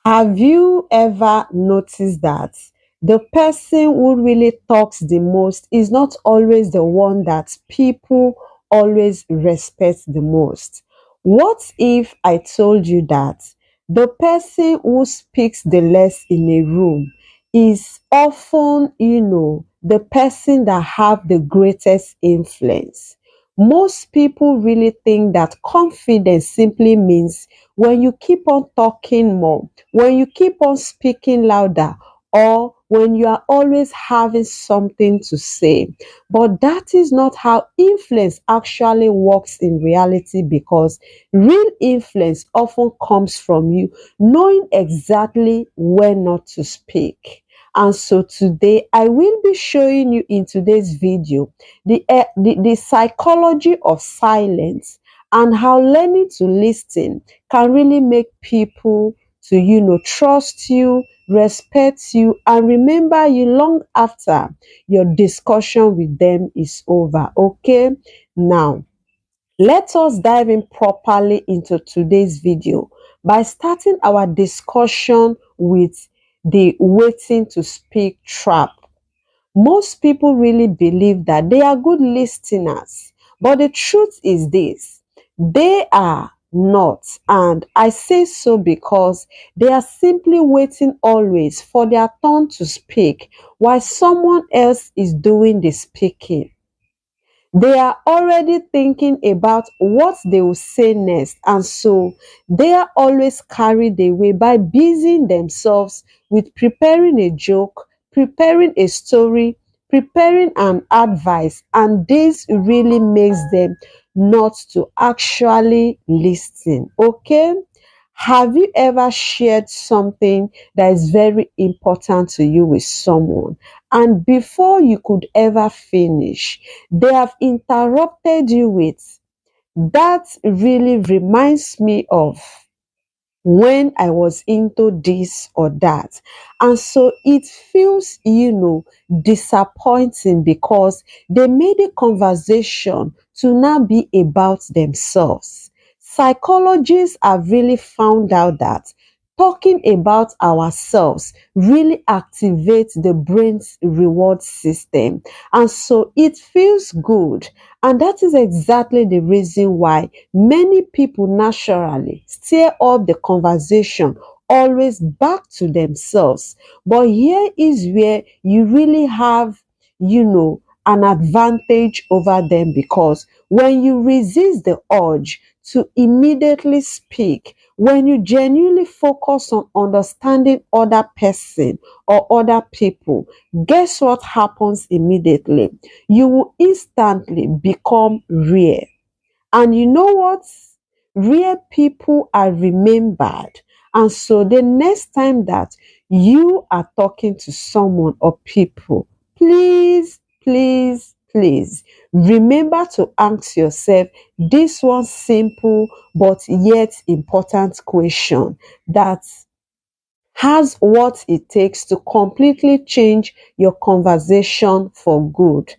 Have you ever noticed that the person who really talks the most is not always the one that people always respect the most? What if I told you that the person who speaks the less in a room is often, the person that have the greatest influence? Most people really think that confidence simply means when you keep on talking more, when you keep on speaking louder, or when you are always having something to say. But that is not how influence actually works in reality, because real influence often comes from you knowing exactly when not to speak. And so today I will be showing you in today's video the psychology of silence, and how learning to listen can really make people to trust you, respect you, and remember you long after your discussion with them is over. Okay, now let us dive in properly into today's video by starting our discussion with the waiting to speak trap. Most people really believe that they are good listeners, but the truth is this: they are not. And I say so because they are simply waiting always for their turn to speak while someone else is doing the speaking. They are already thinking about what they will say next, and so they are always carried away by busying themselves with preparing a joke, preparing a story, preparing an advice, and this really makes them not to actually listen. Okay? Have you ever shared something that is very important to you with someone, and before you could ever finish, they have interrupted you with, "That really reminds me of when I was into this or that." And so it feels, disappointing, because they made a conversation to now be about themselves. Psychologists have really found out that talking about ourselves really activates the brain's reward system. And so it feels good. And that is exactly the reason why many people naturally steer up the conversation always back to themselves. But here is where you really have, an advantage over them, because when you resist the urge to immediately speak, when you genuinely focus on understanding other person or other people, guess what happens immediately? You will instantly become rare. And you know what? Real people are remembered. And so the next time that you are talking to someone or people, please, please, please remember to ask yourself this one simple but yet important question that has what it takes to completely change your conversation for good.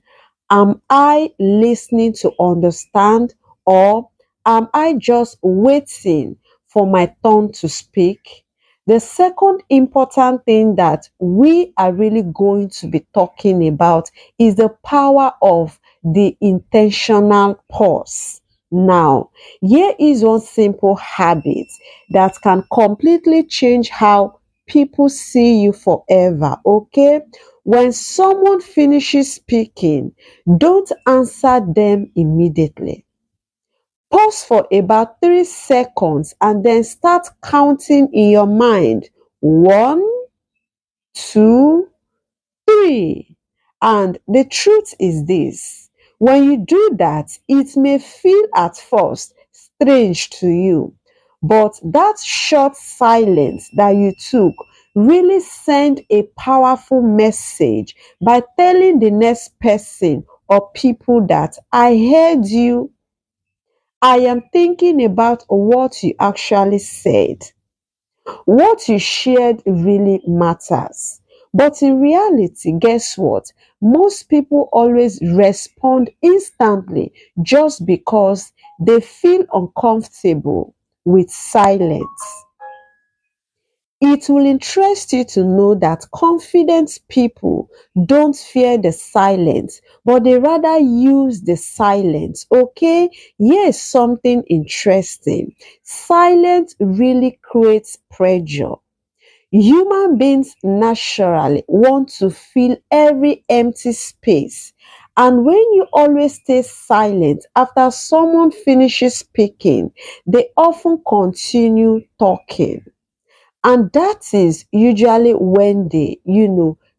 Am I listening to understand, or am I just waiting for my turn to speak? The second important thing that we are really going to be talking about is the power of the intentional pause. Now, here is one simple habit that can completely change how people see you forever. Okay? When someone finishes speaking, don't answer them immediately. Pause for about 3 seconds and then start counting in your mind. One, two, three. And the truth is this: when you do that, it may feel at first strange to you, but that short silence that you took really sent a powerful message by telling the next person or people that I heard you. I am thinking about what you actually said. What you shared really matters. But in reality, guess what? Most people always respond instantly just because they feel uncomfortable with silence. It will interest you to know that confident people don't fear the silence, but they rather use the silence. Okay, here's something interesting. Silence really creates pressure. Human beings naturally want to fill every empty space. And when you always stay silent after someone finishes speaking, they often continue talking. And that is usually when they,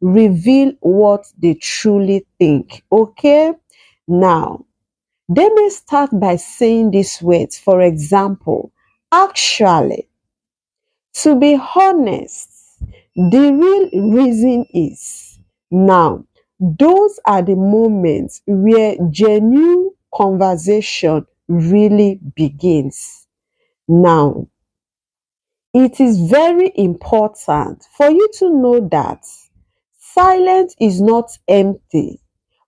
reveal what they truly think. Okay? Now, they may start by saying these words. For example, actually, to be honest, the real reason is. Now, those are the moments where genuine conversation really begins. Now, it is very important for you to know that silence is not empty,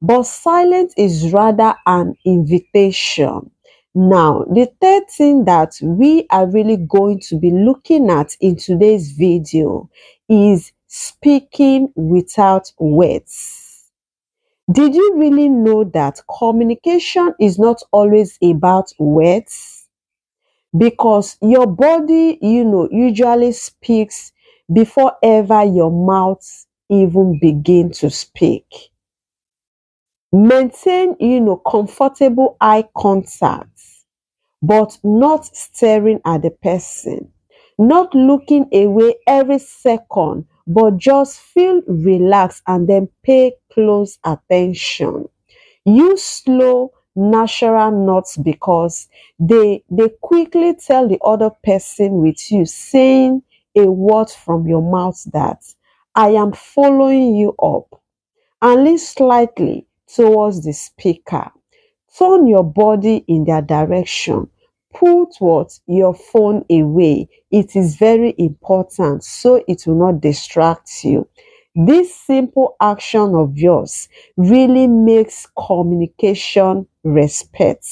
but silence is rather an invitation. Now, the third thing that we are really going to be looking at in today's video is speaking without words. Did you really know that communication is not always about words? Because your body, usually speaks before ever your mouth even begin to speak. Maintain, comfortable eye contact, but not staring at the person, not looking away every second, but just feel relaxed and then pay close attention. Use slow natural notes because they quickly tell the other person with you saying a word from your mouth that I am following you up, and lean slightly towards the speaker. Turn your body in their direction. Put what? Your phone away. It is very important so it will not distract you. This simple action of yours really makes communication respect.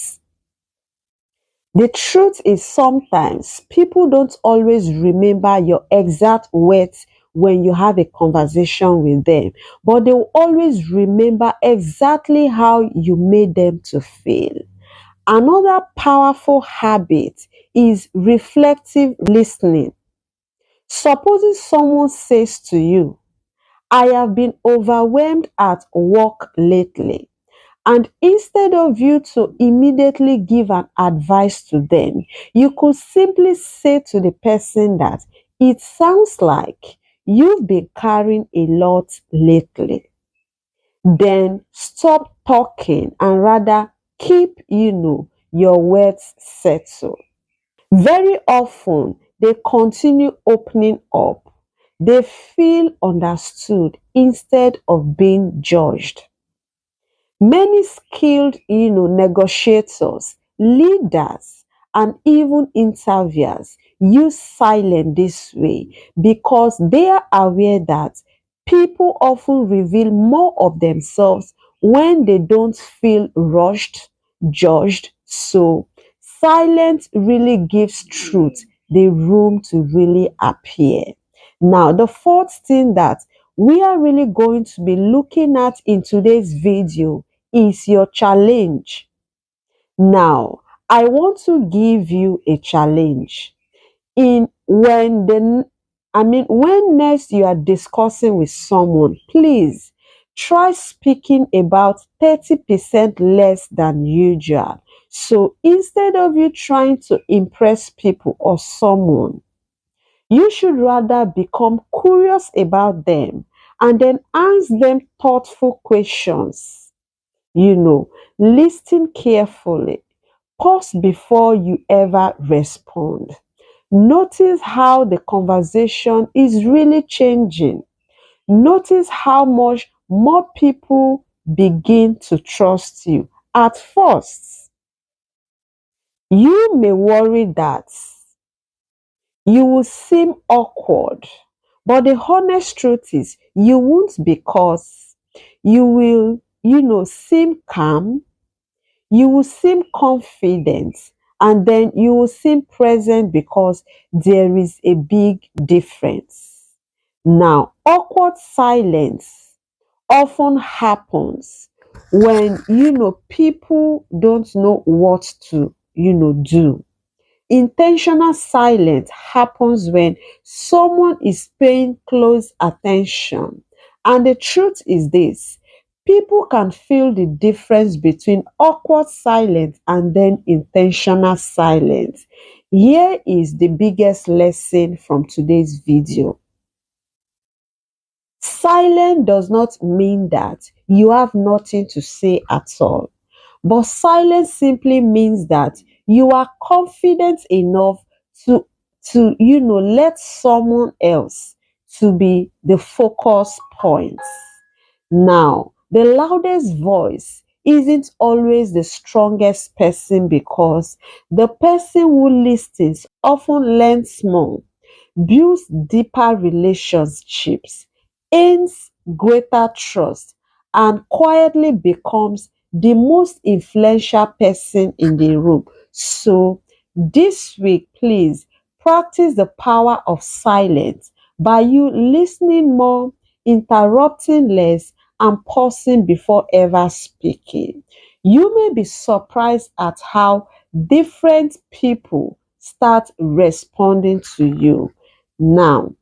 The truth is sometimes people don't always remember your exact words when you have a conversation with them, but they will always remember exactly how you made them to feel. Another powerful habit is reflective listening. Supposing someone says to you, I have been overwhelmed at work lately. And instead of you to immediately give an advice to them, you could simply say to the person that it sounds like you've been carrying a lot lately. Then stop talking and rather keep, your words settled. Very often, they continue opening up. They feel understood instead of being judged. Many skilled, negotiators, leaders, and even interviewers use silence this way because they are aware that people often reveal more of themselves when they don't feel rushed, judged. So, silence really gives truth the room to really appear. Now, the fourth thing that we are really going to be looking at in today's video is your challenge. Now, I want to give you a challenge. In when the when next you are discussing with someone, please try speaking about 30% less than usual. So instead of you trying to impress people or someone, you should rather become curious about them and then ask them thoughtful questions. Listen carefully. Pause before you ever respond. Notice how the conversation is really changing. Notice how much more people begin to trust you. At first, you may worry that you will seem awkward, but the honest truth is you won't, because you will, seem calm. You will seem confident and then you will seem present because there is a big difference. Now, awkward silence often happens when people don't know what to do. Intentional silence happens when someone is paying close attention. And the truth is this: people can feel the difference between awkward silence and then intentional silence. Here is the biggest lesson from today's video. Silence does not mean that you have nothing to say at all. But silence simply means that you are confident enough to let someone else to be the focus point. Now, the loudest voice isn't always the strongest person, because the person who listens often learns more, builds deeper relationships, gains greater trust, and quietly becomes the most influential person in the room. So, this week, please practice the power of silence by you listening more, interrupting less, and pausing before ever speaking. You may be surprised at how different people start responding to you. Now,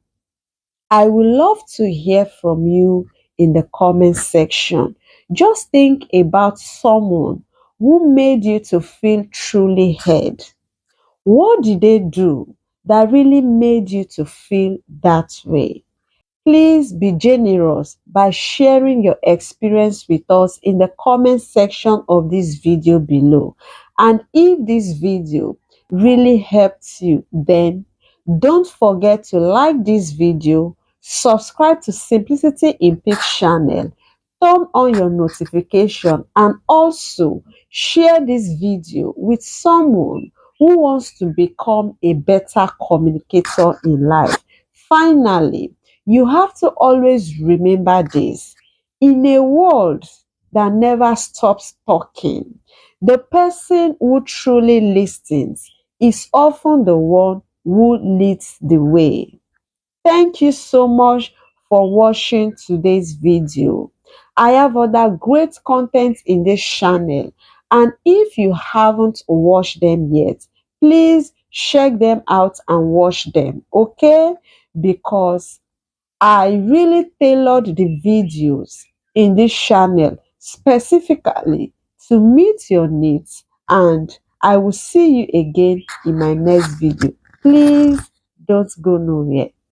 I would love to hear from you in the comment section. Just think about someone who made you to feel truly heard. What did they do that really made you to feel that way? Please be generous by sharing your experience with us in the comment section of this video below. And if this video really helped you, then don't forget to like this video, subscribe to Simplicity in Peace channel, turn on your notification, and also share this video with someone who wants to become a better communicator in life. Finally, you have to always remember this: in a world that never stops talking, the person who truly listens is often the one who leads the way. Thank you so much for watching today's video. I have other great content in this channel, and if you haven't watched them yet, please check them out and watch them, okay? Because I really tailored the videos in this channel specifically to meet your needs, and I will see you again in my next video. Please don't go nowhere.